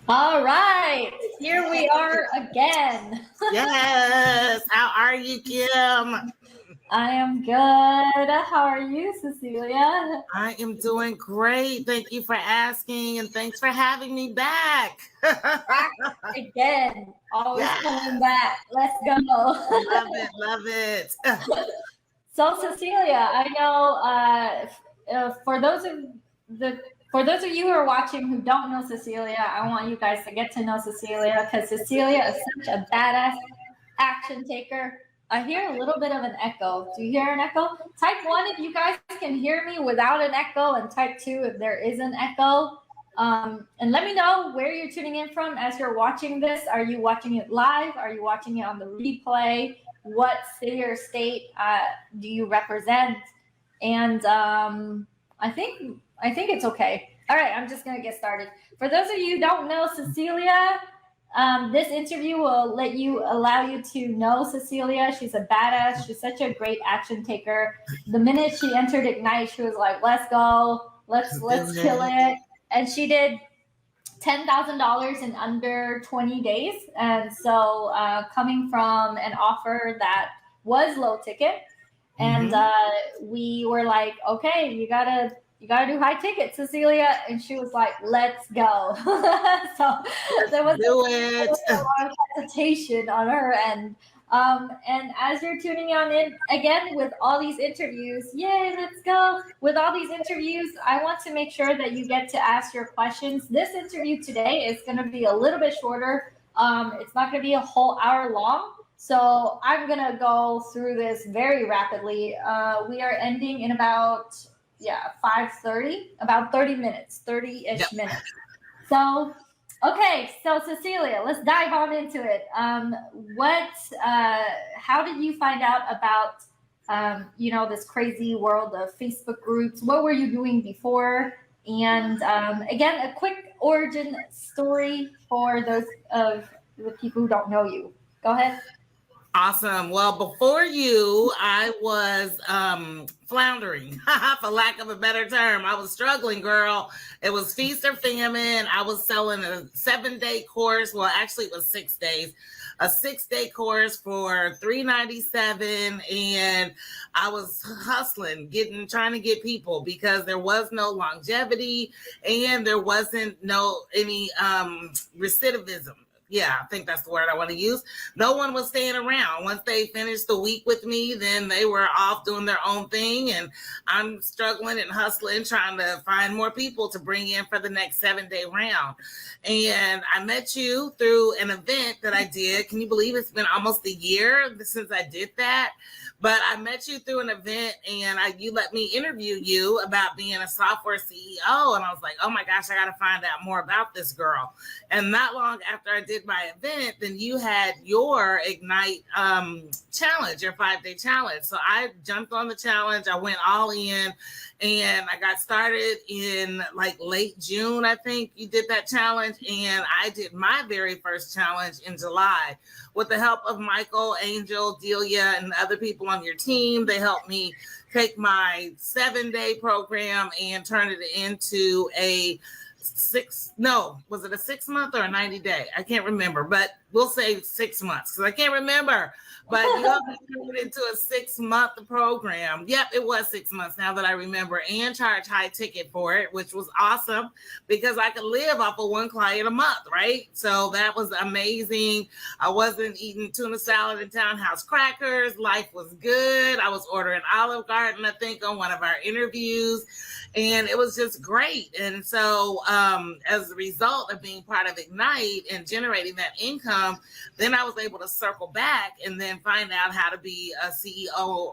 All right, here we are again. Yes. How are you, Kim? I am good. How are you, Cecelia? I am doing great. Thank you for asking, and thanks for having me back. Back again. Always Yeah. coming back. Let's go. Love it. Love it. So, Cecelia, I know for those of you who are watching who don't know Cecelia, I want you guys to get to know Cecelia because Cecelia is such a badass action taker. I hear a little bit of an echo. Do you hear an echo? Type 1 if you guys can hear me without an echo, and type 2 if there is an echo. And let me know where you're tuning in from as you're watching this. Are you watching it live? Are you watching it on the replay? What city or state do you represent? And I think it's okay. All right, I'm just gonna get started. For those of you who don't know Cecelia, this interview will allow you to know Cecelia. She's a badass. She's such a great action taker. The minute she entered Ignite, she was like, "Let's go, let's kill it," and she did $10,000 in under 20 days. And so, coming from an offer that was low ticket, and we were like, "Okay, you gotta do high ticket, Cecelia," and she was like, "Let's go." So there was a lot of hesitation on her end. And as you're tuning on in again with all these interviews, yay, let's go. With all these interviews, I want to make sure that you get to ask your questions. This interview today is going to be a little bit shorter. It's not going to be a whole hour long. So I'm going to go through this very rapidly. We are ending in about 5:30, about 30 minutes, 30-ish minutes. So, okay, so Cecelia, let's dive on into it. How did you find out about, this crazy world of Facebook groups? What were you doing before? And again, a quick origin story for those of the people who don't know you. Go ahead. Awesome. Well, before you, I was floundering, for lack of a better term. I was struggling, girl. It was feast or famine. I was selling a 7-day course. Well, actually, it was 6 days. A 6-day course for $397, and I was hustling, trying to get people because there was no longevity and there wasn't any recidivism. Yeah, I think that's the word I want to use. No one was staying around. Once they finished the week with me, then they were off doing their own thing. And I'm struggling and hustling, trying to find more people to bring in for the next 7-day round. And I met you through an event that I did. Can you believe it's been almost a year since I did that? But I met you through an event, and you let me interview you about being a software CEO. And I was like, oh my gosh, I got to find out more about this girl. And not long after I did my event, then you had your Ignite challenge, your 5-day challenge. So I jumped on the challenge. I went all in, and I got started in like late June. I think you did that challenge. And I did my very first challenge in July with the help of Michael, Angel, Delia, and other people on your team. They helped me take my 7-day program and turn it into a was it a 6-month or a 90-day? I can't remember, but we'll say 6 months because I can't remember. But you helped me turn it into a 6-month program. Yep, it was 6 months now that I remember, and charge high ticket for it, which was awesome because I could live off of one client a month, right? So that was amazing. I wasn't eating tuna salad and townhouse crackers. Life was good. I was ordering Olive Garden, I think, on one of our interviews, and it was just great. And so as a result of being part of Ignite and generating that income, then I was able to circle back and then find out how to be a CEO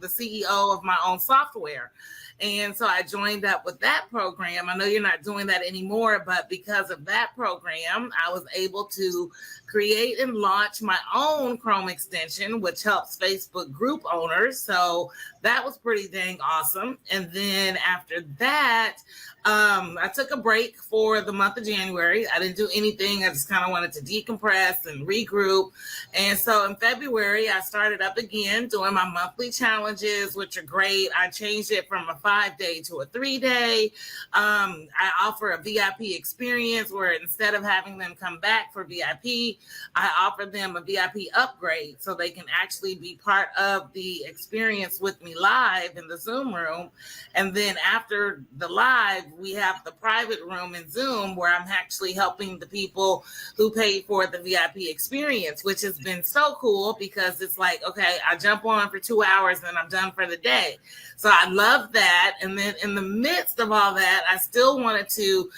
the CEO of my own software. And so I joined up with that program. I know you're not doing that anymore, but because of that program, I was able to create and launch my own Chrome extension, which helps Facebook group owners. So that was pretty dang awesome. And then after that, I took a break for the month of January. I didn't do anything. I just kind of wanted to decompress and regroup. And so in February, I started up again doing my monthly challenges, which are great. I changed it from a 5-day to a 3-day. I offer a VIP experience where instead of having them come back for VIP, I offer them a VIP upgrade so they can actually be part of the experience with me live in the Zoom room. And then after the live, we have the private room in Zoom where I'm actually helping the people who paid for the VIP experience, which has been so cool because it's like, okay, I jump on for 2 hours and I'm done for the day. So I love that. And then in the midst of all that, I still wanted to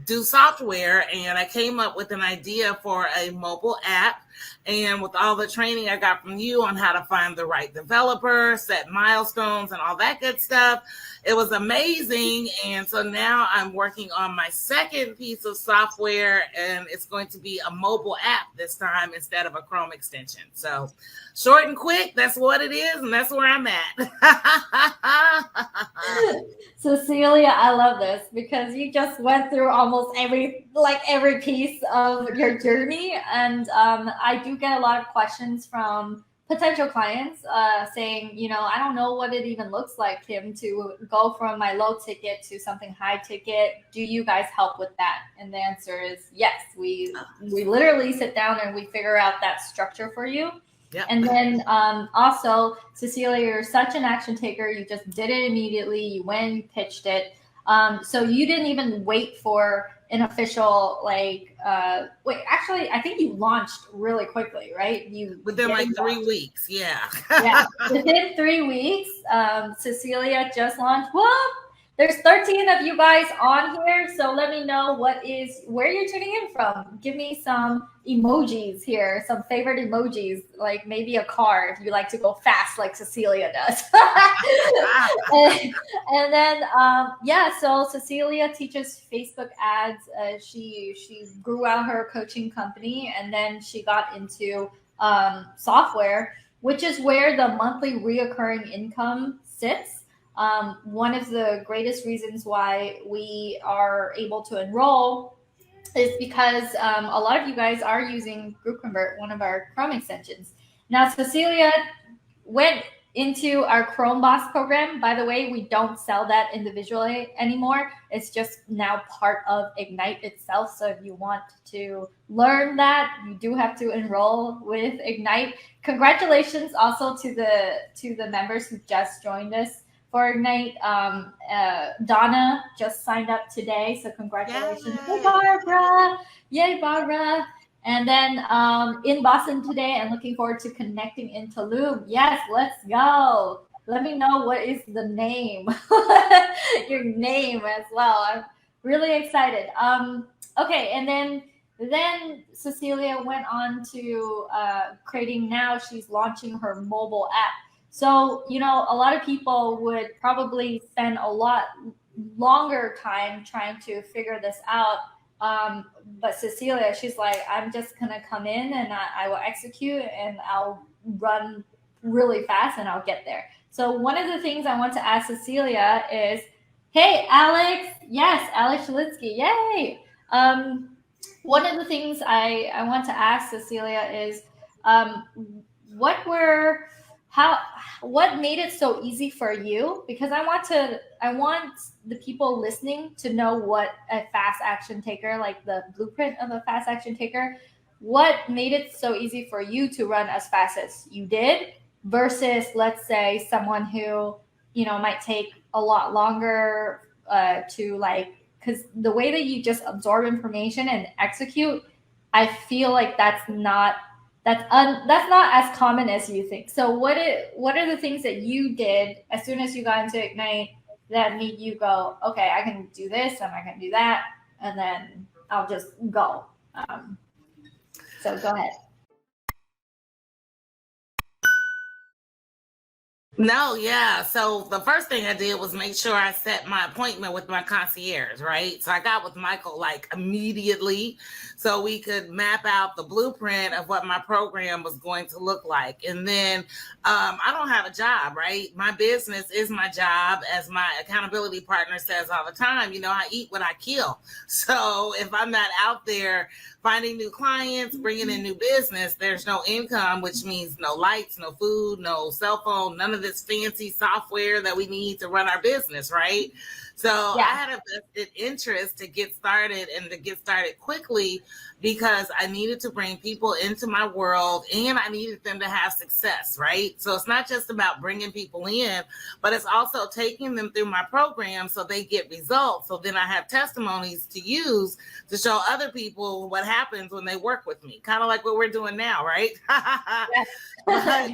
do software, and I came up with an idea for a mobile app. And with all the training I got from you on how to find the right developer, set milestones, and all that good stuff, it was amazing. And so now I'm working on my second piece of software, and it's going to be a mobile app this time instead of a Chrome extension. So short and quick, that's what it is, and that's where I'm at. Cecelia, I love this because you just went through almost every piece of your journey. And I do get a lot of questions from potential clients saying, I don't know what it even looks like, Kim, to go from my low ticket to something high ticket. Do you guys help with that? And the answer is yes. We literally sit down and we figure out that structure for you. Yep. And then also, Cecelia, you're such an action taker. You just did it immediately. You went and pitched it. So you didn't even wait for an official, actually, I think you launched really quickly, right? Within like 3 weeks. Yeah. Yeah. Within 3 weeks, Cecelia just launched. Whoop! There's 13 of you guys on here. So let me know where you're tuning in from. Give me some emojis here, some favorite emojis, like maybe a car if you like to go fast like Cecelia does. and then, so Cecelia teaches Facebook ads. She grew out her coaching company, and then she got into software, which is where the monthly reoccurring income sits. One of the greatest reasons why we are able to enroll is because a lot of you guys are using GroupConvert, one of our Chrome extensions. Now, Cecelia went into our Chrome Boss program. By the way, we don't sell that individually anymore. It's just now part of Ignite itself. So if you want to learn that, you do have to enroll with Ignite. Congratulations also to the members who just joined us for Ignite. Donna just signed up today, so congratulations. Yay. Hey, Barbara. Yay, Barbara. And then in Boston today, and looking forward to connecting in Tulum. Yes, let's go. Let me know what is the name, your name as well. I'm really excited. Okay, and then Cecelia went on to creating, now she's launching her mobile app. So, a lot of people would probably spend a lot longer time trying to figure this out. But Cecelia, she's like, I'm just going to come in and I will execute and I'll run really fast and I'll get there. So one of the things I want to ask Cecelia is, hey, Alex. Yes, Alex Shalinsky. Yay. One of the things I want to ask Cecelia is, what made it so easy for you? Because I want the people listening to know what a fast action taker, like the blueprint of a fast action taker, what made it so easy for you to run as fast as you did versus, let's say, someone who, might take a lot longer because the way that you just absorb information and execute, I feel like that's not as common as you think. So what are the things that you did as soon as you got into Ignite that made you go, okay, I can do this and I can do that, and then I'll just go. So go ahead. No, yeah. So the first thing I did was make sure I set my appointment with my concierge, right? So I got with Michael like immediately so we could map out the blueprint of what my program was going to look like. And then I don't have a job, right? My business is my job. As my accountability partner says all the time, you know, I eat what I kill. So if I'm not out there finding new clients, bringing in new business, there's no income, which means no lights, no food, no cell phone, none of this fancy software that we need to run our business, right? So Yeah. I had a vested interest to get started and to get started quickly because I needed to bring people into my world and I needed them to have success, right? So it's not just about bringing people in, but it's also taking them through my program so they get results. So then I have testimonies to use to show other people what happens when they work with me, kind of like what we're doing now, right? But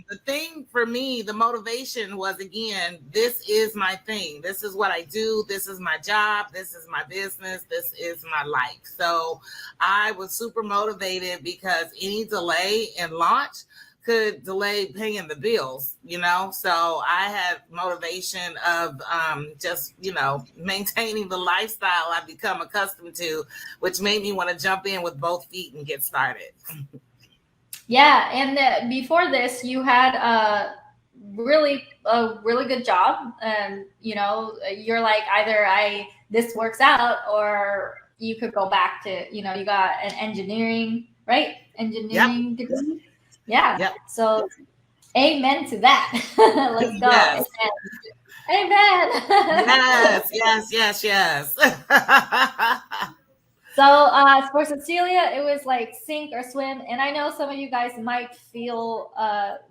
the thing for me, the motivation was, again, this is my thing. This is what I do. This is my job. This is my business. This is my life. So I was super motivated because any delay in launch could delay paying the bills, you know? So I had motivation of just, you know, maintaining the lifestyle I've become accustomed to, which made me want to jump in with both feet and get started. Yeah, and before this, you had a really good job, and you know, you're like either this works out, or you could go back to, you know, you got an engineering, right? Engineering degree. Yeah. Yep. So, amen to that. Let's go. Yes. Amen. Yes. So for Cecelia, it was like sink or swim. And I know some of you guys might feel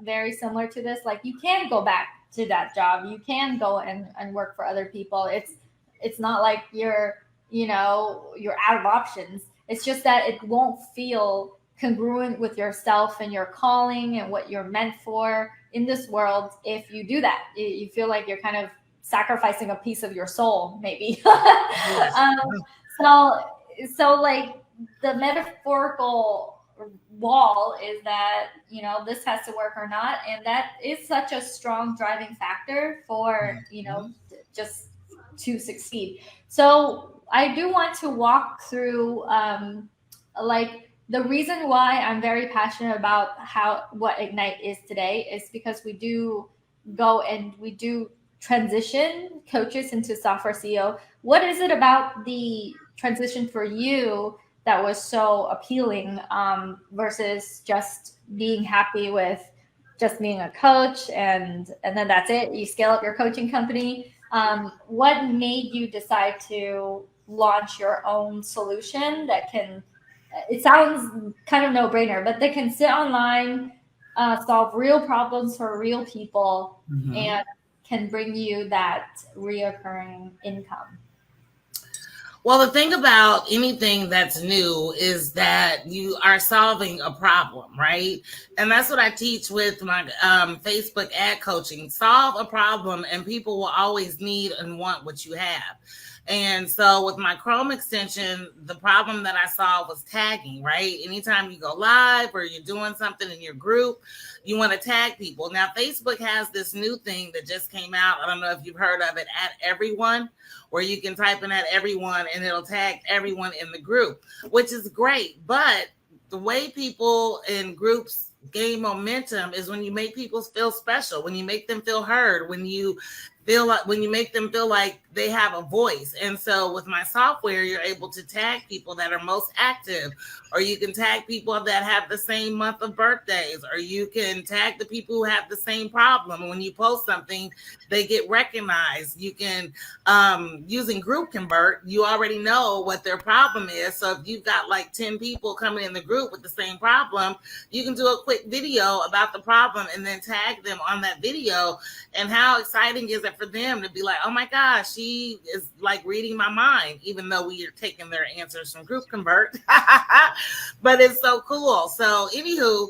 very similar to this. Like, you can go back to that job. You can go and work for other people. It's not like you're out of options. It's just that it won't feel congruent with yourself and your calling and what you're meant for in this world. If you do that, you feel like you're kind of sacrificing a piece of your soul, maybe. So like the metaphorical wall is that, you know, this has to work or not. And that is such a strong driving factor for, you know, just to succeed. So I do want to walk through like the reason why I'm very passionate about what Ignite is today is because we do go and we do transition coaches into software CEO. What is it about the transition for you that was so appealing versus just being happy with just being a coach and then that's it? You scale up your coaching company. What made you decide to launch your own solution that can, it sounds kind of no-brainer, but they can sit online, solve real problems for real people, and can bring you that reoccurring income? Well, the thing about anything that's new is that you are solving a problem, right? And that's what I teach with my Facebook ad coaching. Solve a problem and people will always need and want what you have. And so with my Chrome extension, the problem that I solved was tagging, right? Anytime you go live or you're doing something in your group, you want to tag people. Now, Facebook has this new thing that just came out. I don't know if you've heard of it, at everyone, where you can type in at everyone and it'll tag everyone in the group, which is great. But the way people in groups gain momentum is when you make people feel special, when you make them feel heard, when you make them feel like they have a voice. And so with my software, you're able to tag people that are most active, or you can tag people that have the same month of birthdays, or you can tag the people who have the same problem. And when you post something, they get recognized. You can, using GroupConvert, you already know what their problem is. So if you've got like 10 people coming in the group with the same problem, you can do a quick video about the problem and then tag them on that video. And how exciting is it for them to be like, oh my gosh, she is like reading my mind, even though we are taking their answers from GroupConvert. But it's so cool. So anywho,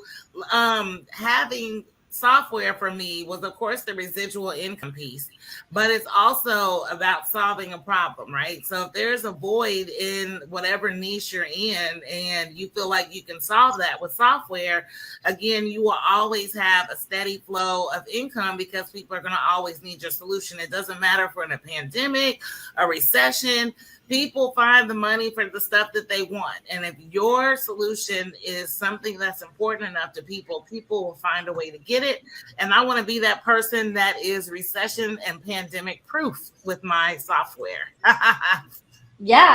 having software for me was, of course, the residual income piece, but it's also about solving a problem, right? So if there's a void in whatever niche you're in and you feel like you can solve that with software, again, you will always have a steady flow of income because people are going to always need your solution. It doesn't matter if we're in a pandemic, a recession. People find the money for the stuff that they want. And if your solution is something that's important enough to people, people will find a way to get it. And I want to be that person that is recession and pandemic proof with my software. Yeah,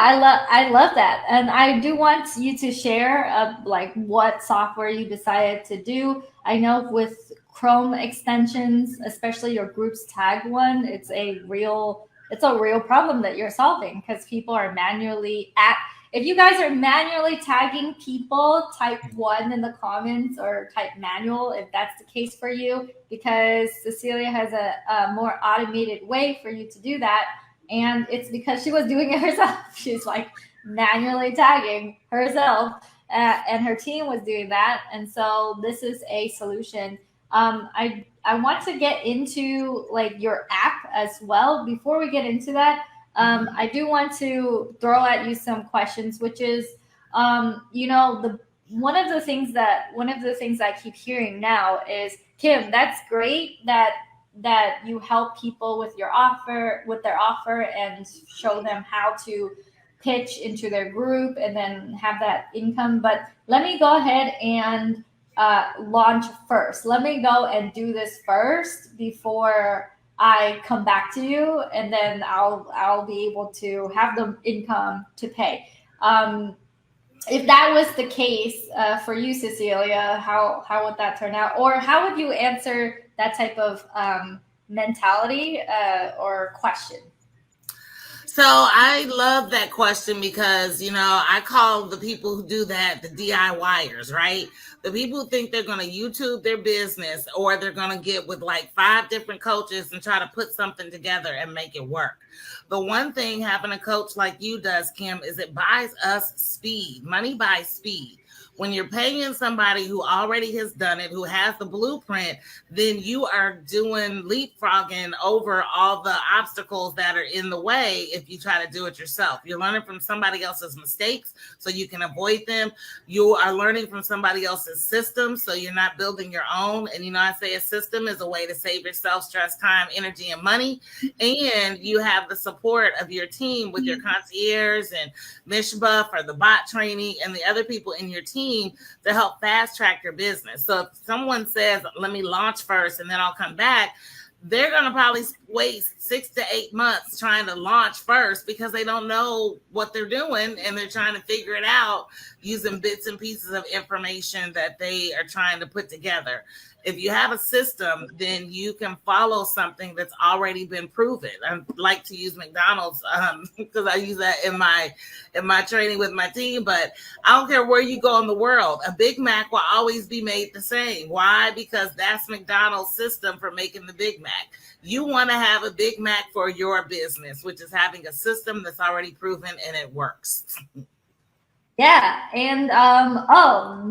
I love that. And I do want you to share like what software you decided to do. I know with Chrome extensions, especially your groups tag one, it's a real problem that you're solving because people are manually if you guys are manually tagging people, type 1 in the comments or type manual if that's the case for you, because Cecelia has a more automated way for you to do that. And it's because she was doing it herself. She's like manually tagging herself and her team was doing that. And so this is a solution. I want to get into like your app as well. Before we get into that, I do want to throw at you some questions, which is, one of the things I keep hearing now is, Kim, that's great that you help people with their offer and show them how to pitch into their group and then have that income. But let me go ahead and launch first. Let me go and do this first before I come back to you, and then I'll be able to have the income to pay. If that was the case for you, Cecelia, how would that turn out? Or how would you answer that type of mentality or question? So I love that question because, I call the people who do that the DIYers, right? The people who think they're going to YouTube their business or they're going to get with like 5 different coaches and try to put something together and make it work. The one thing having a coach like you does, Kim, is it buys us speed. Money buys speed. When you're paying somebody who already has done it, who has the blueprint, then you are doing leapfrogging over all the obstacles that are in the way if you try to do it yourself. You're learning from somebody else's mistakes so you can avoid them. You are learning from somebody else's system so you're not building your own. And I say a system is a way to save yourself stress, time, energy, and money. And you have the support of your team with your concierge and Mishba for the bot training and the other people in your team to help fast track your business. So if someone says, let me launch first and then I'll come back, they're going to probably waste 6 to 8 months trying to launch first because they don't know what they're doing and they're trying to figure it out using bits and pieces of information that they are trying to put together. If you have a system, then you can follow something that's already been proven. I like to use McDonald's because I use that in my training with my team. But I don't care where you go in the world, a Big Mac will always be made the same. Why? Because that's McDonald's system for making the Big Mac. You want to have a Big Mac for your business, which is having a system that's already proven and it works. Yeah, and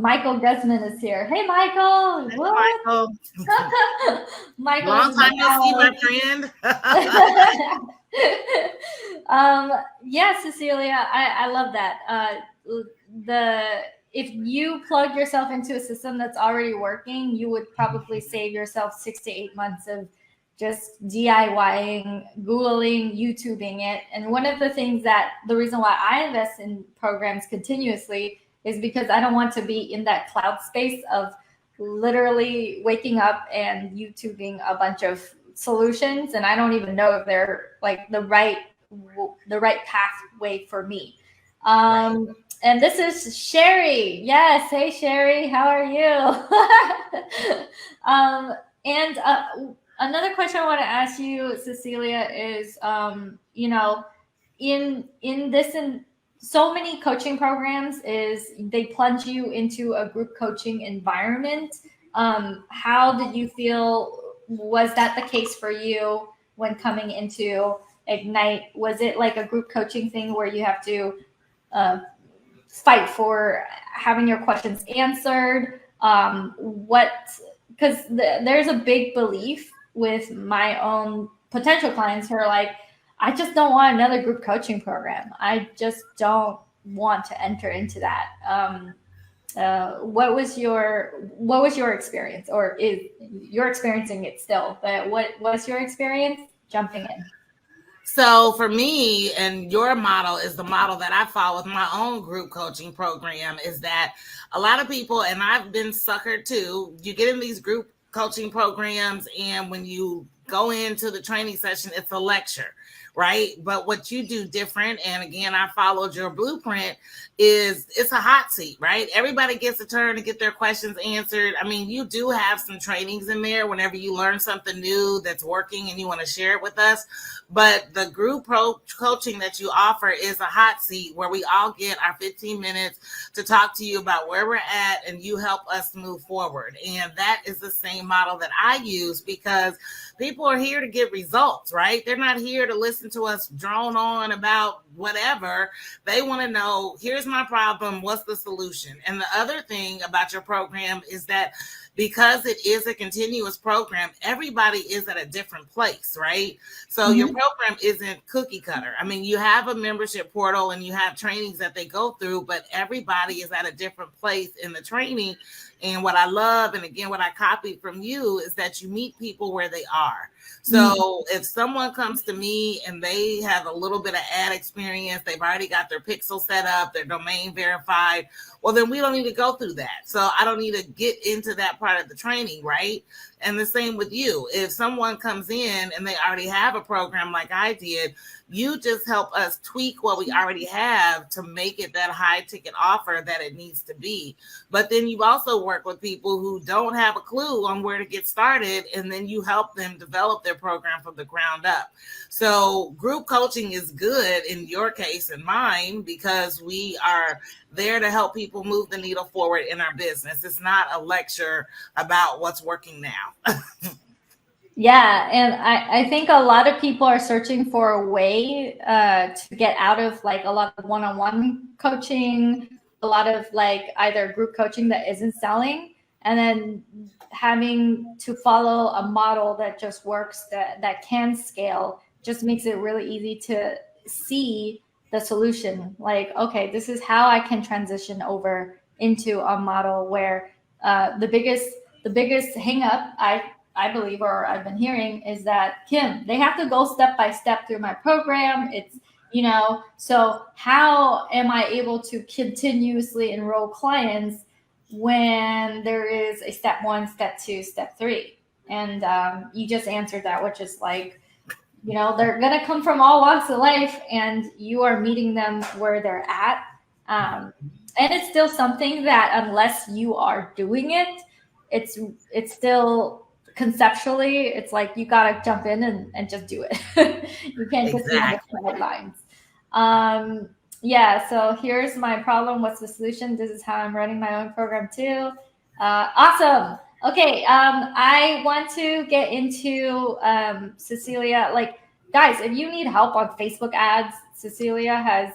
Michael Desmond is here. Hey, Michael. What? Michael. Michael. Long time no see, my friend. Yeah, Cecelia, I love that. If you plug yourself into a system that's already working, you would probably save yourself 6 to 8 months of just DIYing, Googling, YouTubing it. And one of the reason why I invest in programs continuously is because I don't want to be in that cloud space of literally waking up and YouTubing a bunch of solutions. And I don't even know if they're like the right pathway for me. And this is Sherry. Yes. Hey, Sherry, how are you? Another question I want to ask you, Cecelia, is, in so many coaching programs is they plunge you into a group coaching environment. How did you feel? Was that the case for you when coming into Ignite? Was it like a group coaching thing where you have to fight for having your questions answered? What because there's a big belief with my own potential clients who are like, I just don't want another group coaching program. I just don't want to enter into that. What was your experience, or is you're experiencing it still? But what was your experience jumping in? So for me, and your model is the model that I follow with my own group coaching program, is that a lot of people, and I've been suckered too, you get in these group coaching programs, and when you go into the training session, it's a lecture, right? But what you do different, and again, I followed your blueprint, is it's a hot seat, right? Everybody gets a turn to get their questions answered. I mean, you do have some trainings in there whenever you learn something new that's working and you want to share it with us. But the group coaching that you offer is a hot seat where we all get our 15 minutes to talk to you about where we're at, and you help us move forward. And that is the same model that I use, because people are here to get results, right? They're not here to listen to us drone on about whatever. They want to know, here's my problem, what's the solution? And the other thing about your program is that because it is a continuous program, everybody is at a different place, right? So your program isn't cookie cutter. I mean, you have a membership portal and you have trainings that they go through, but everybody is at a different place in the training. And what I love, and again, what I copied from you, is that you meet people where they are. So if someone comes to me and they have a little bit of ad experience, they've already got their pixel set up, their domain verified, well, then we don't need to go through that. So I don't need to get into that part of the training, right? And the same with you. If someone comes in and they already have a program like I did, you just help us tweak what we already have to make it that high ticket offer that it needs to be. But then you also work with people who don't have a clue on where to get started, and then you help them develop their program from the ground up. So group coaching is good in your case and mine, because we are there to help people move the needle forward in our business. It's not a lecture about what's working now. Yeah, and I think a lot of people are searching for a way to get out of like a lot of one-on-one coaching, a lot of like either group coaching that isn't selling, and then having to follow a model that just works, that can scale, just makes it really easy to see the solution. Like, okay, this is how I can transition over into a model where the biggest hang up I believe, or I've been hearing, is that, Kim, they have to go step by step through my program. It's, so how am I able to continuously enroll clients when there is a step 1, step 2, step 3? And you just answered that, which is like, they're going to come from all walks of life, and you are meeting them where they're at. And it's still something that, unless you are doing it, it's still conceptually, it's like you gotta jump in and just do it. You can't just be on the sidelines. Yeah, so here's my problem. What's the solution? This is how I'm running my own program too. Awesome. Okay, I want to get into Cecelia. Like, guys, if you need help on Facebook ads, Cecelia has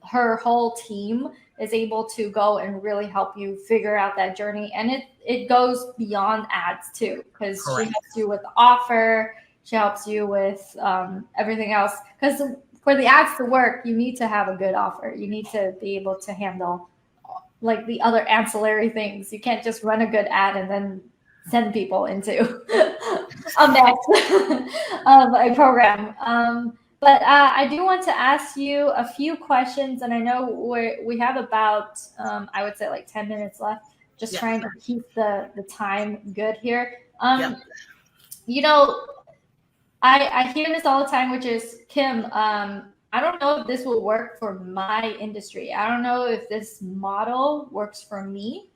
her whole team is able to go and really help you figure out that journey. And it goes beyond ads too, because she helps you with the offer. She helps you with everything else. Because for the ads to work, you need to have a good offer. You need to be able to handle like the other ancillary things. You can't just run a good ad and then send people into a mess of a program. But I do want to ask you a few questions, and I know we have about, I would say, like 10 minutes left, just trying to keep the time good here. I hear this all the time, which is, Kim, I don't know if this will work for my industry. I don't know if this model works for me.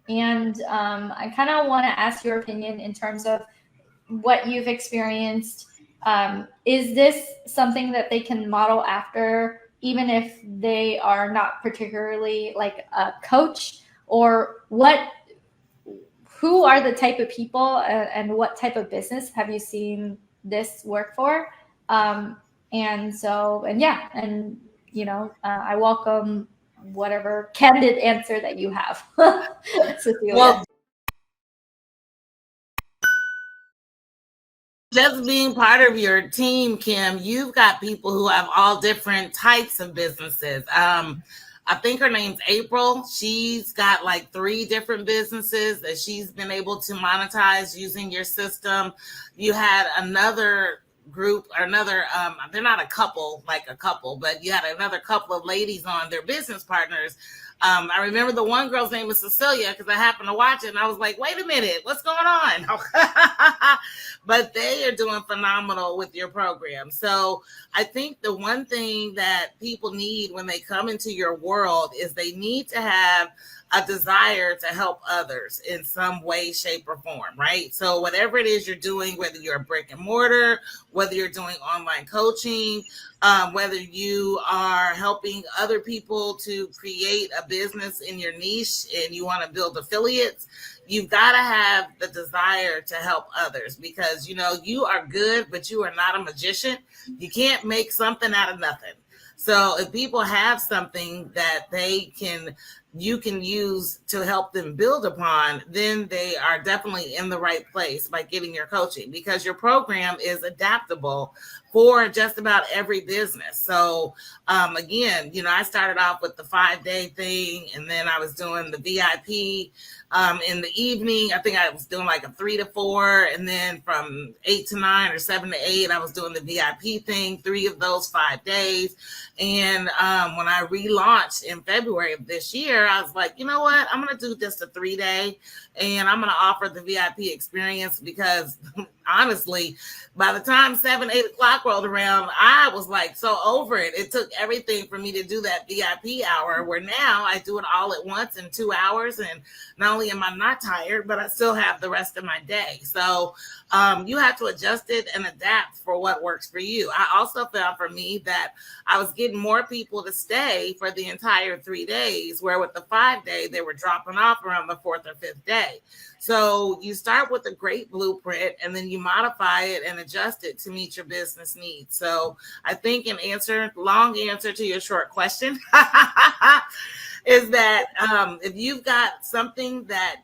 And I kind of want to ask your opinion in terms of what you've experienced. Is this something that they can model after, even if they are not particularly like a coach? Or who are the type of people and what type of business have you seen this work for? I welcome whatever candid answer that you have. Cecelia. Well, just being part of your team, Kim, you've got people who have all different types of businesses. I think her name's April. She's got like 3 different businesses that she's been able to monetize using your system. You had another group or another, they're not a couple like a couple, but you had another couple of ladies on, their business partners. I remember the one girl's name was Cecelia because I happened to watch it and I was like, wait a minute, what's going on? But they are doing phenomenal with your program. So I think the one thing that people need when they come into your world is they need to have a desire to help others in some way, shape, or form, right? So whatever it is you're doing, whether you're a brick and mortar, whether you're doing online coaching, whether you are helping other people to create a business in your niche and you want to build affiliates, you've got to have the desire to help others because, you know, you are good, but you are not a magician. You can't make something out of nothing. So if people have something that you can use to help them build upon, then they are definitely in the right place by getting your coaching because your program is adaptable for just about every business. So again, you know, I started off with the 5-day thing and then I was doing the VIP in the evening. I think I was doing like a 3 to 4 and then from 8 to 9 or 7 to 8, I was doing the VIP thing, 3 of those 5 days. And when I relaunched in February of this year, I was like, you know what? I'm going to do just a 3-day and I'm going to offer the VIP experience because honestly, by the time 7, 8 o'clock rolled around, I was like so over it. It took everything for me to do that VIP hour where now I do it all at once in 2 hours. And not only am I not tired, but I still have the rest of my day. So you have to adjust it and adapt for what works for you. I also found for me that I was getting more people to stay for the entire 3 days, where with the 5-day, they were dropping off around the 4th or 5th day. So you start with a great blueprint and then you modify it and adjust it to meet your business needs. So I think long answer to your short question is that if you've got something that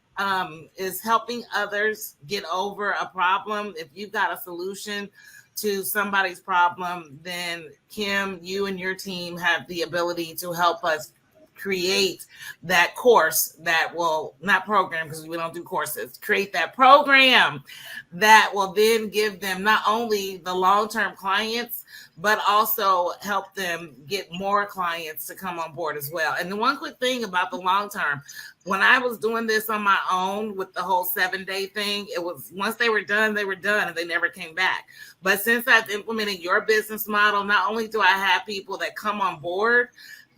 is helping others get over a problem, if you've got a solution to somebody's problem, then Kim, you and your team have the ability to help us create that course that will not program because we don't do courses, create that program that will then give them not only the long-term clients, but also help them get more clients to come on board as well. And the one quick thing about the long-term, when I was doing this on my own with the whole 7-day thing, it was once they were done and they never came back. But since I've implemented your business model, not only do I have people that come on board,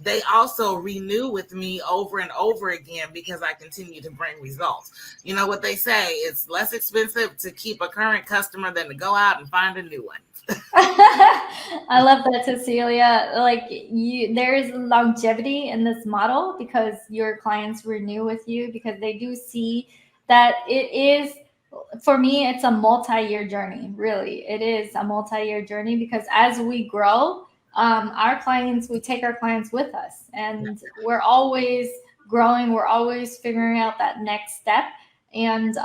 they also renew with me over and over again because I continue to bring results. You know what they say, it's less expensive to keep a current customer than to go out and find a new one. I love that, Cecelia. Like there is longevity in this model because your clients renew with you because they do see that it is, for me, it's a multi-year journey. Really, it is a multi-year journey because as we grow, we take our clients with us and we're always growing. We're always figuring out that next step. And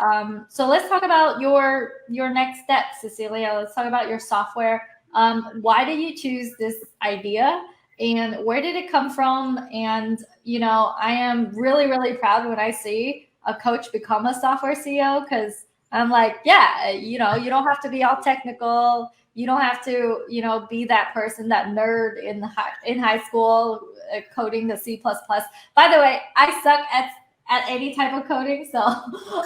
so let's talk about your next step, Cecelia. Let's talk about your software. Why did you choose this idea and where did it come from? And, you know, I am really, really proud when I see a coach become a software CEO because I'm like, yeah, you know, you don't have to be all technical. You don't have to, you know, be that person, that nerd in high school coding the C++. By the way, I suck at any type of coding. So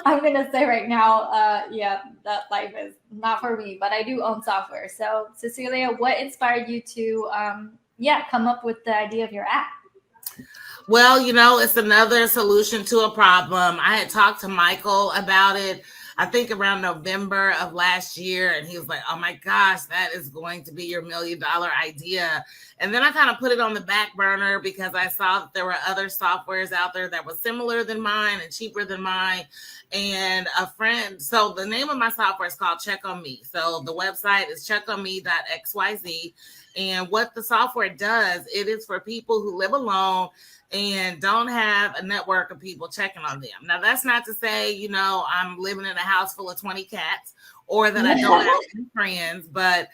I'm going to say right now, yeah, that life is not for me, but I do own software. So Cecelia, what inspired you to, come up with the idea of your app? Well, you know, it's another solution to a problem. I had talked to Michael about it, I think around November of last year. And he was like, oh my gosh, that is going to be your $1 million idea. And then I kind of put it on the back burner because I saw that there were other softwares out there that were similar than mine and cheaper than mine. And a friend, so the name of my software is called CheckOnMe. So the website is checkonme.xyz. And what the software does, it is for people who live alone and don't have a network of people checking on them. Now, that's not to say, you know, I'm living in a house full of 20 cats or that I don't have any friends. But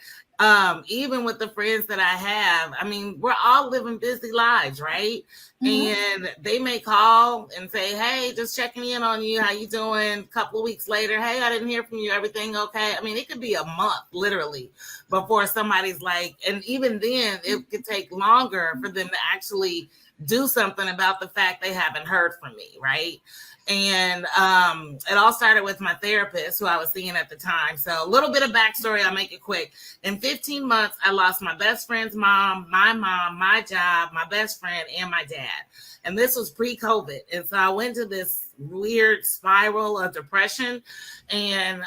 even with the friends that I have, I mean, we're all living busy lives, right? And they may call and say, hey, just checking in on you. How you doing? A couple of weeks later, hey, I didn't hear from you. Everything okay? I mean, it could be a month, literally, before somebody's like, and even then, it could take longer for them to actually do something about the fact they haven't heard from me, right? And it all started with my therapist, who I was seeing at the time. So a little bit of backstory, I'll make it quick. In 15 months, I lost my best friend's mom, my job, my best friend, and my dad. And this was pre-COVID. And so I went to this weird spiral of depression. And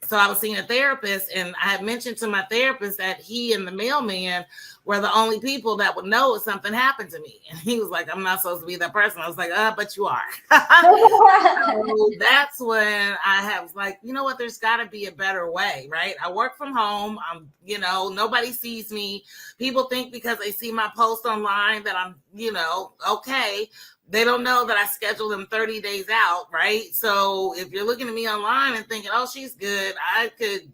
so I was seeing a therapist, and I had mentioned to my therapist that he and the mailman were the only people that would know if something happened to me. And he was like, I'm not supposed to be that person. I was like, but you are. So that's when I was like, you know what, there's got to be a better way, right? I work from home. Nobody sees me. People think because they see my post online that I'm, okay. They don't know that I scheduled them 30 days out, right? So if you're looking at me online and thinking, oh, she's good, I could,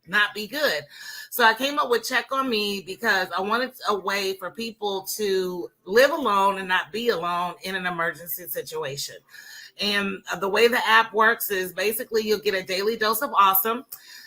not be good. So I came up with CheckOnMe because I wanted a way for people to live alone and not be alone in an emergency situation. And the way the app works is basically you'll get a daily dose of awesome.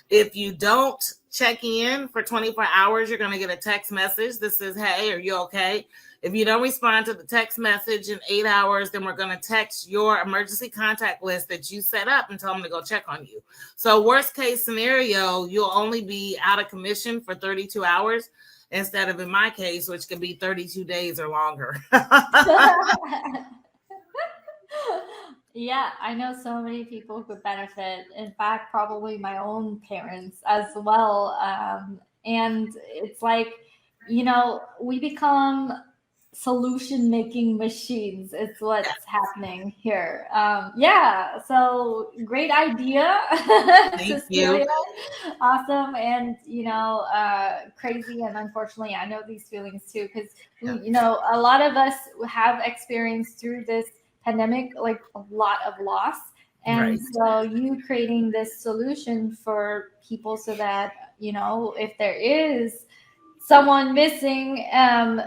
If you don't check in for 24 hours, you're going to get a text message that says, hey, are you okay? If you don't respond to the text message in 8 hours, then we're going to text your emergency contact list that you set up and tell them to go check on you. So worst case scenario, you'll only be out of commission for 32 hours instead of, in my case, which could be 32 days or longer. Yeah, I know so many people who benefit. In fact, probably my own parents as well. And it's like, we become solution-making machines. It's what's happening here. So great idea. Thank you. Awesome. And, crazy. And unfortunately, I know these feelings too, because, a lot of us have experienced through this pandemic, like a lot of loss. And so you creating this solution for people so that, if there is someone missing,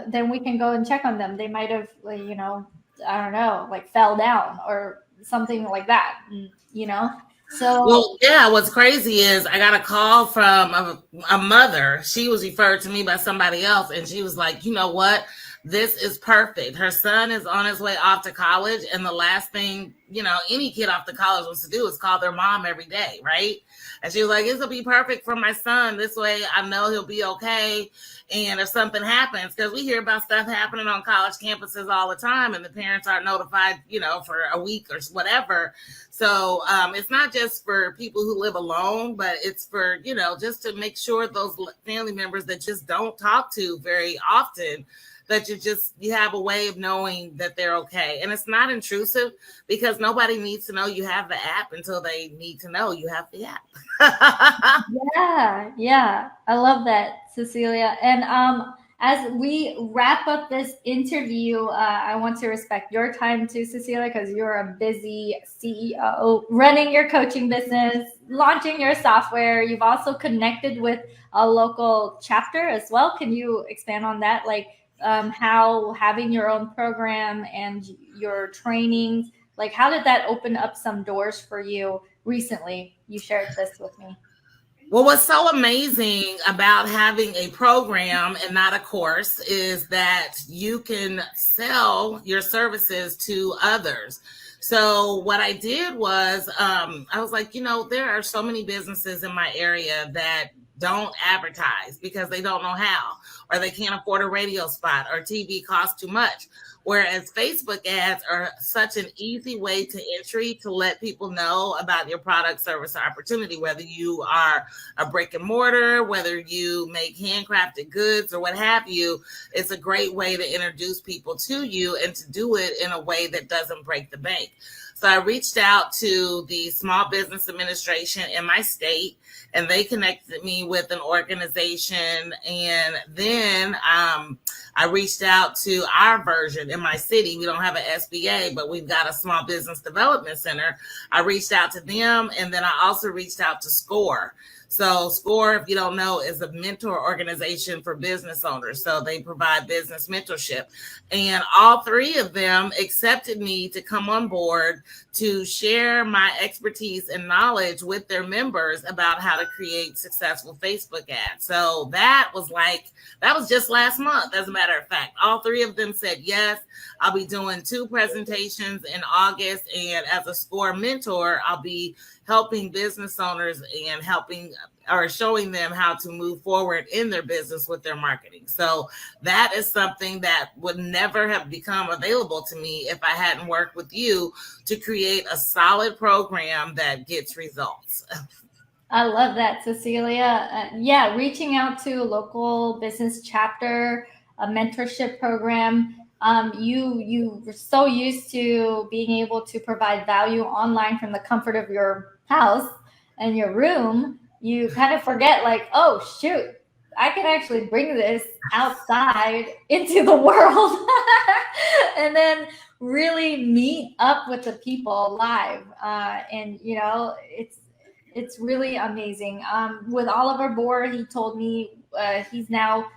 then we can go and check on them. They might have, I don't know, like fell down or something like that, So, well, yeah, what's crazy is I got a call from a mother. She was referred to me by somebody else, and she was like, you know what? This is perfect. Her son is on his way off to college, and the last thing, any kid off to college wants to do is call their mom every day, right? And she was like, this will be perfect for my son. This way I know he'll be okay. And if something happens, because we hear about stuff happening on college campuses all the time, and the parents aren't notified, for a week or whatever. So it's not just for people who live alone, but it's for, just to make sure those family members that just don't talk to very often, that you have a way of knowing that they're okay. And it's not intrusive because nobody needs to know you have the app until they need to know you have the app. Yeah. I love that, Cecelia. And as we wrap up this interview, I want to respect your time too, Cecelia, because you're a busy CEO running your coaching business, launching your software. You've also connected with a local chapter as well. Can you expand on that? Like, how having your own program and your trainings, like how did that open up some doors for you recently? You shared this with me. Well, what's so amazing about having a program and not a course is that you can sell your services to others. So what I did was I was like, there are so many businesses in my area that don't advertise because they don't know how, or they can't afford a radio spot, or TV costs too much. Whereas Facebook ads are such an easy way to entry to let people know about your product, service, or opportunity, whether you are a brick and mortar, whether you make handcrafted goods or what have you. It's a great way to introduce people to you and to do it in a way that doesn't break the bank. So I reached out to the Small Business Administration in my state, and they connected me with an organization. And then I reached out to our version in my city. We don't have an SBA, but we've got a small business development center. I reached out to them, and then I also reached out to SCORE. So SCORE, if you don't know, is a mentor organization for business owners. So they provide business mentorship. And all three of them accepted me to come on board to share my expertise and knowledge with their members about how to create successful Facebook ads. So that was just last month, as a matter of fact. All three of them said yes. I'll be doing 2 presentations in August. And as a SCORE mentor, I'll be helping business owners and showing them how to move forward in their business with their marketing. So that is something that would never have become available to me if I hadn't worked with you to create a solid program that gets results. I love that, Cecelia. Reaching out to a local business chapter, a mentorship program. You were so used to being able to provide value online from the comfort of your house and your room. You kind of forget, like, oh shoot, I can actually bring this outside into the world and then really meet up with the people live. And it's really amazing. With Oliver Bohr, he told me he's now,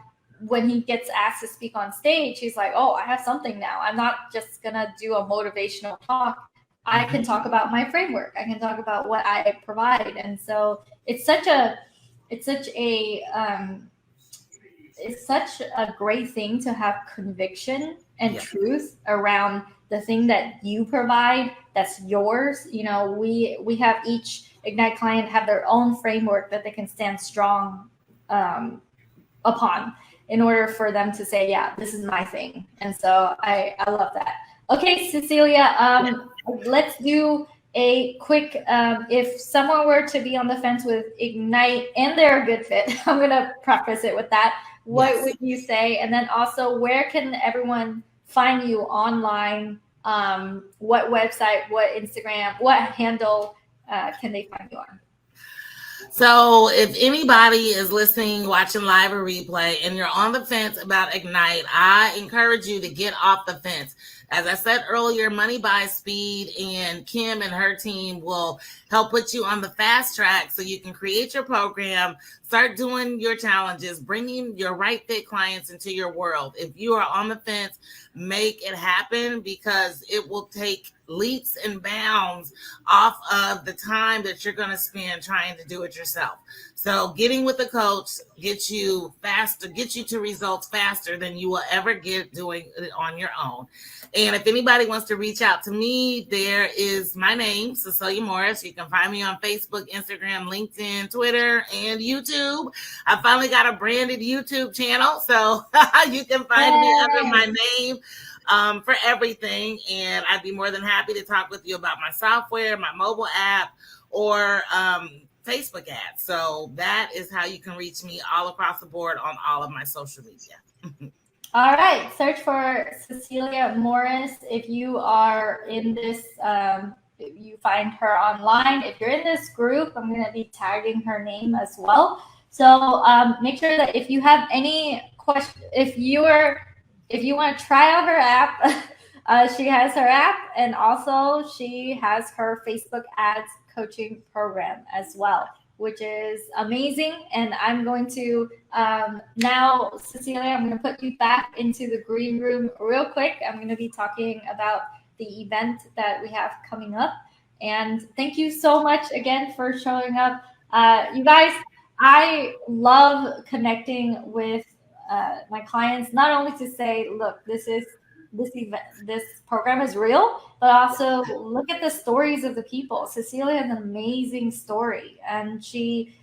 when he gets asked to speak on stage, he's like, oh, I have something now. I'm not just gonna do a motivational talk. I can talk about my framework. I can talk about what I provide. And so it's such a great thing to have conviction and truth around the thing that you provide that's yours. We have each Ignite client have their own framework that they can stand strong upon in order for them to say, yeah, this is my thing. And so I love that. Okay, Cecelia, let's do a quick, if someone were to be on the fence with Ignite and they're a good fit, I'm going to preface it with that. What would you say? And then also, where can everyone find you online? What website, what Instagram, what handle can they find you on? So if anybody is listening, watching live or replay, and you're on the fence about Ignite, I encourage you to get off the fence. As I said earlier, Money Buys Speed, and Kim and her team will help put you on the fast track so you can create your program, start doing your challenges, bringing your right fit clients into your world. If you are on the fence, make it happen, because it will take leaps and bounds off of the time that you're going to spend trying to do it yourself. So getting with a coach gets you to results faster than you will ever get doing it on your own. And if anybody wants to reach out to me, there is my name, Cecelia Morris. You can find me on Facebook, Instagram, LinkedIn, Twitter, and YouTube. I finally got a branded YouTube channel, so you can find me under my name for everything. And I'd be more than happy to talk with you about my software, my mobile app, or Facebook ads. So that is how you can reach me all across the board on all of my social media. All right, search for Cecelia Morris. If you are in this, you find her online. If you're in this group, I'm going to be tagging her name as well. So make sure that if you have any question, if you want to try out her app, she has her app, and also she has her Facebook ads coaching program as well, which is amazing. And I'm going to now, Cecelia, I'm going to put you back into the green room real quick. I'm going to be talking about the event that we have coming up. And thank you so much again for showing up. You guys, I love connecting with my clients, not only to say, look, this program is real, but also look at the stories of the people. Cecelia has an amazing story, and she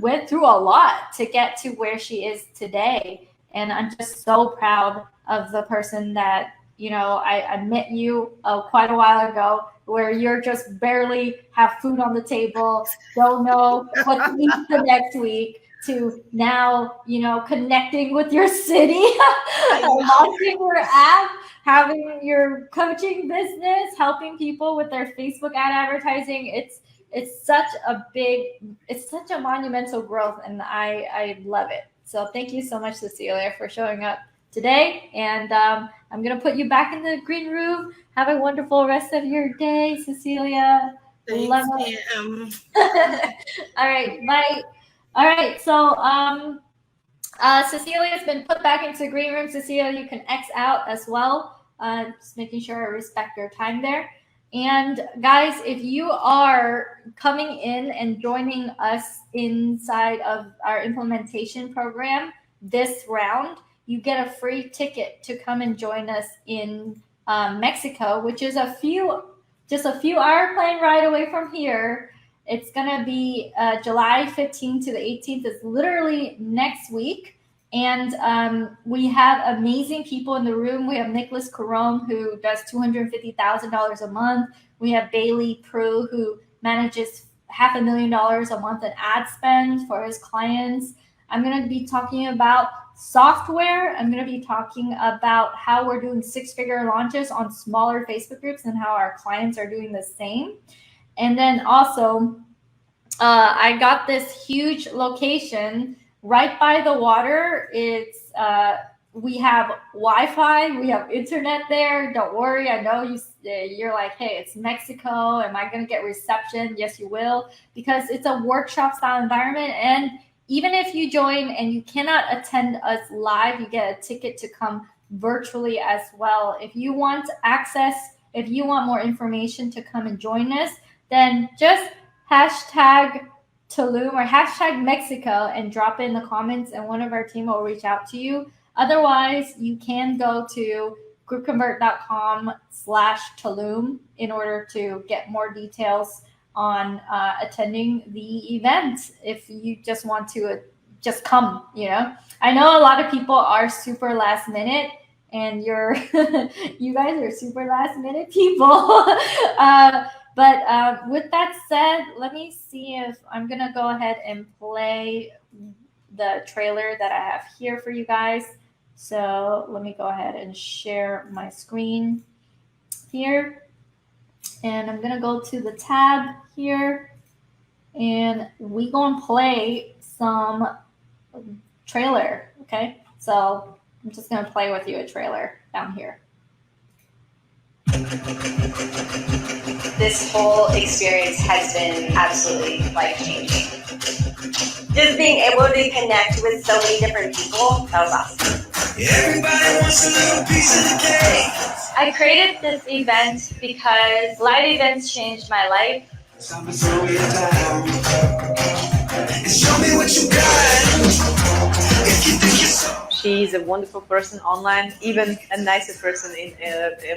went through a lot to get to where she is today. And I'm just so proud of the person that, I met you quite a while ago, where you're just barely have food on the table, don't know what to eat the next week, to now, connecting with your city, launching your app, having your coaching business, helping people with their Facebook ad advertising. It's such a monumental growth, and I love it. So thank you so much, Cecelia, for showing up today. And I'm going to put you back in the green room. Have a wonderful rest of your day, Cecelia. Thanks, Love it. All right, bye. All right, so Cecelia has been put back into the green room. Cecelia, you can X out as well. Just making sure I respect your time there. And guys, if you are coming in and joining us inside of our implementation program this round, you get a free ticket to come and join us in Mexico, which is just a few hour plane ride away from here. It's going to be July 15th to the 18th. It's literally next week. And we have amazing people in the room. We have Nicholas Carome, who does $250,000 a month. We have Bailey Prue, who manages $500,000 a month in ad spend for his clients. I'm going to be talking about software. I'm going to be talking about how we're doing six-figure launches on smaller Facebook groups and how our clients are doing the same. And then also, I got this huge location right by the water. It's we have Wi-Fi, we have internet there. Don't worry. I know you're like, hey, it's Mexico. Am I going to get reception? Yes, you will, because it's a workshop style environment. And even if you join and you cannot attend us live, you get a ticket to come virtually as well. If you want access, if you want more information to come and join us, then just hashtag Tulum or hashtag Mexico and drop it in the comments, and one of our team will reach out to you. Otherwise, you can go to groupconvert.com/Tulum in order to get more details on attending the event. If you just want to just come, I know a lot of people are super last minute, and you guys are super last minute people. But with that said, let me see if I'm going to go ahead and play the trailer that I have here for you guys. So let me go ahead and share my screen here. And I'm going to go to the tab here. And we going to play some trailer, okay? So I'm just going to play with you a trailer down here. This whole experience has been absolutely life-changing. Just being able to connect with so many different people, that was awesome. Everybody wants a little piece of the cake. I created this event because live events changed my life. Show me what you got. She's a wonderful person online, even a nicer person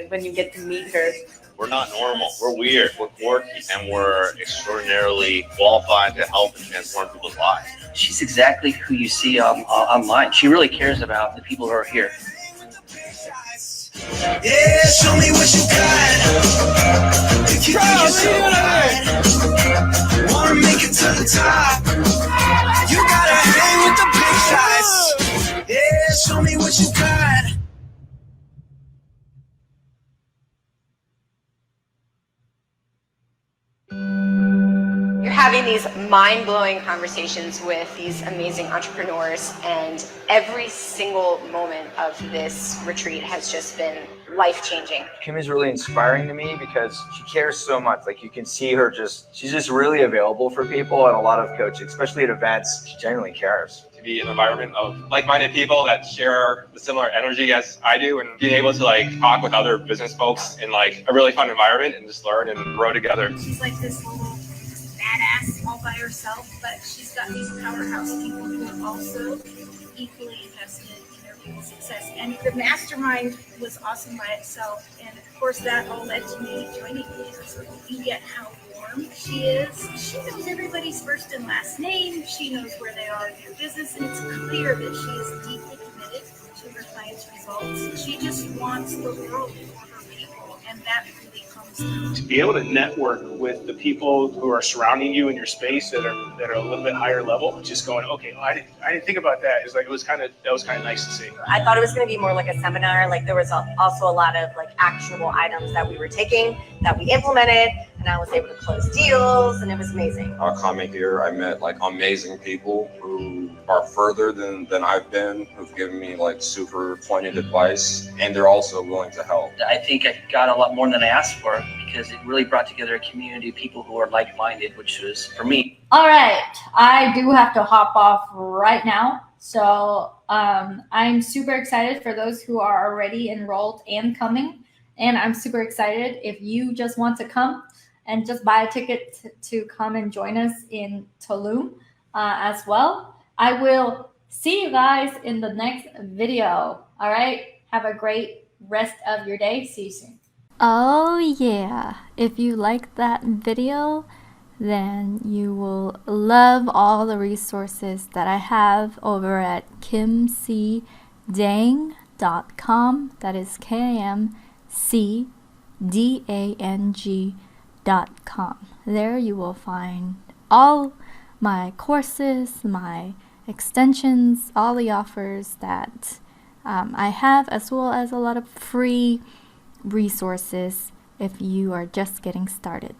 when you get to meet her. We're not normal. We're weird. We're quirky, and we're extraordinarily qualified to help and transform people's lives. She's exactly who you see online. She really cares about the people who are here. Yeah, show me what you got. If you think you're so high, wanna make it to the top. You gotta hang with the big shots. Yeah, show me what you got. You're having these mind-blowing conversations with these amazing entrepreneurs, and every single moment of this retreat has just been life-changing. Kim is really inspiring to me because she cares so much. Like, you can see her she's just really available for people, and a lot of coaching, especially at events, she genuinely cares. To be in an environment of like-minded people that share the similar energy as I do, and being able to talk with other business folks in a really fun environment and just learn and grow together. She's like this little badass all by herself, but she's got these powerhouse people who are also equally invested in their people's success. And the mastermind was awesome by itself, and of course that all led to me joining her. So you get how warm she is. She knows everybody's first and last name. She knows where they are in their business, and it's clear that she is deeply committed to her clients' results. She just wants the world for her people, and that really comes through. To be able to network with the people who are surrounding you in your space that are a little bit higher level, just going, okay, well, I didn't think about that. That was kind of nice to see. I thought it was going to be more like a seminar. There was also a lot of actionable items that we were taking, that we implemented, and I was able to close deals, and it was amazing. Coming here, I met like amazing people who are further than I've been, who've given me like super pointed advice, and they're also willing to help. I think I got a lot more than I asked for because it really brought together a community of people who are like-minded, which was, for me. All right, I do have to hop off right now. So I'm super excited for those who are already enrolled and coming. And I'm super excited if you just want to come and just buy a ticket to come and join us in Tulum as well. I will see you guys in the next video. All right, have a great rest of your day. See you soon. Oh yeah, if you like that video, then you will love all the resources that I have over at kimcdang.com. That is KIMCDANG.com. There you will find all my courses, my extensions, all the offers that I have, as well as a lot of free resources if you are just getting started.